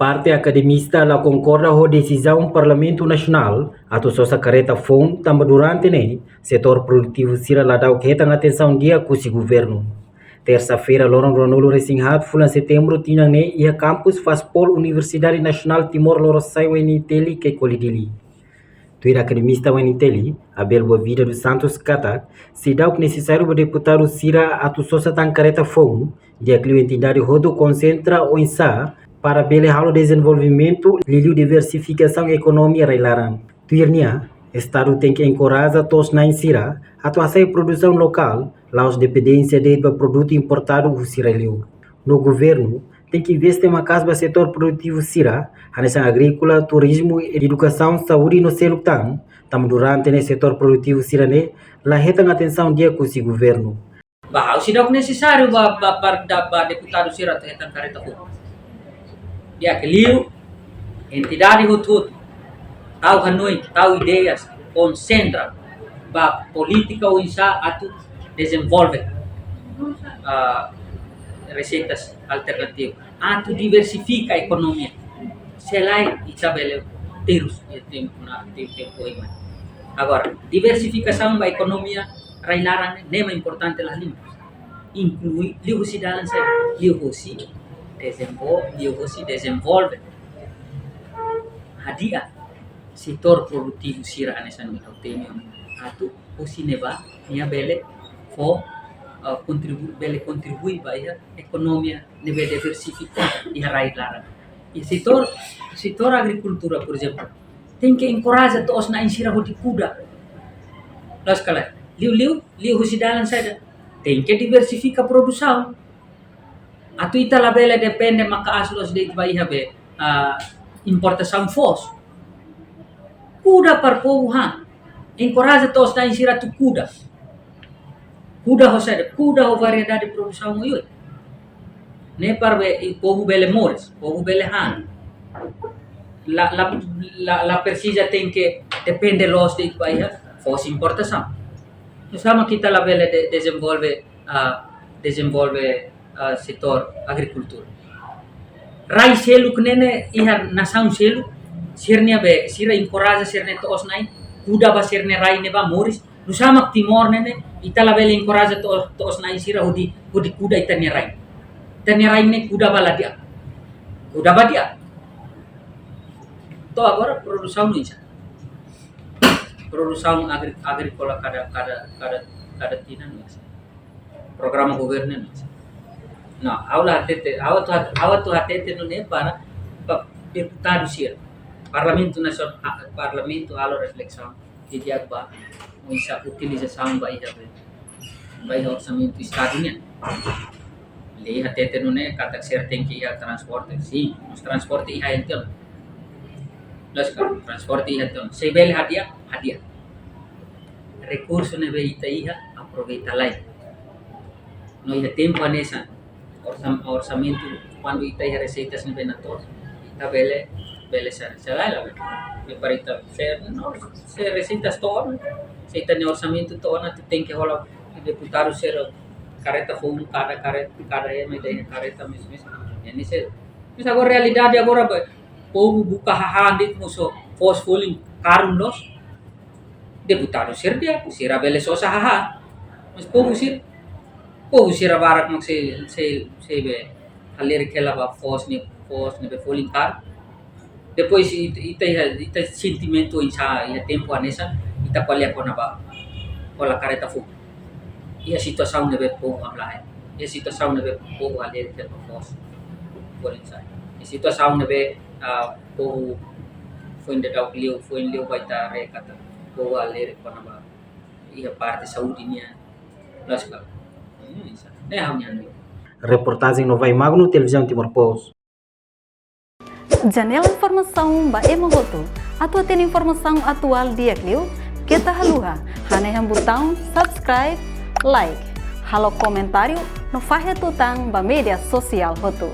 parte academista la concorda com a decisão do Parlamento Nacional atau sosa careta fom também durante setor produtivo sira lá dá que atenção dia com o governo. Terça-feira, Loron Ronolo Resinhat, fulan setembro, tinha e a campus faz pol Universidade Nacional Timor-Leste Weniteli que colidili. Tuir academista Weniteli, Abel Boavida dos Santos Kata, se dá o necessário para deputado Sira atu sosa tan careta fom, dia que a entidade rodo concentra o insa para belehar o desenvolvimento e diversificação econômica reilaran. Tuirnia, Estado tem que encorajar todos na insira a atuação produção local, lá os dependência de produto importado do Siraleu. No governo, tem que investir em casa do setor produtivo Sira, a agrícola, turismo, educação, saúde no selutan, tam durante o setor produtivo Sirane, lá retam atenção dia com o governo. Bah, tidak necessário para deputado Sira tetan careta ko. Dia que liu entidade rotudo tahu Hanoi, tahu ideias, concentra ba política o insa atu desenvolve receitas alternativas, atu diversifica a economia. Selain isabele terus tempo ini. Agora, diversificação da economia railaran nema importante lah lima. Inclui liu si dalam saya, liu si desenvolve. Hadiah setor produtivo sira anesan mitotemium atu osineba nia bele fo contribui para a economia nebe diversificar e railaran. E setor agricultura, por exemplo, tem que encorajar todos na insira hoti kuda. Las kala liu husidalan saja tem que diversificar produção. Atu ita la bele depende maka aslos de baiha be importação fos. Kuda para povo ha. Encoraja todos na insira tu kuda. Kuda ho variedade de produção yoi. Ne para povo bele mores, povo bele han. La precisa tem que depende los de baiha fos importação. Sama kita la bele desenvolve setor agricultura. Rai selu knene iha nasaun selu sirnia be sira encoraja sirne toos nai kuda ba sirne rai ne ba moris nusama timor nene itala bele encoraja toos nai sira hudi kuda itania rai ne kuda ba dia to agora produção nuisa produção agrícola cada tina nuisa programa governo nuisa. Não, aula tu hatete no ne para deputado sir. Parlamento nasional, parlamento alo reflexão de diagba muisa utilização ba orçamento estadunya. Lei hatete no ne kata sir tem que ir transporte. Sim, os transporte ia então. Las transporte ia então. Se bel hadiah. Recurso ne be ita ia aproveita lai. No ia tempo anesa orçamento quando ita ia receitas ne benator. Ita bele se la me parita se receitas todo se ita ne orçamento todo tu tem que rolar deputado ser careta fom cada me dei careta mesmo yani se mas agora realidade agora povo buka hahandi muso fosfolin karun los deputado ser dia sira bele sosa haha mas povo sira barak mag se be halir kela ba fos ni be folin kar. Depois ita sentimento insa ia tempo anesa ita palia kona ba ola careta fu. Ia situação nebe povo amlahe. Ia situação nebe povo aler ke fos. Por insa. Ia situação nebe povo foi de dau liu baita rekata. Povo aler kona ba ia parte saúde nia. Laskal. Insa. Ne hamnya ni. Reportagem no Vai Magno, Televisão Timor-Post. Janela informação ba emohoto. Atua tem informação atual dia Clio. Kita haluha. Haneham botão subscribe, like. Halo comentário no fahe tutang ba media sosial hoto.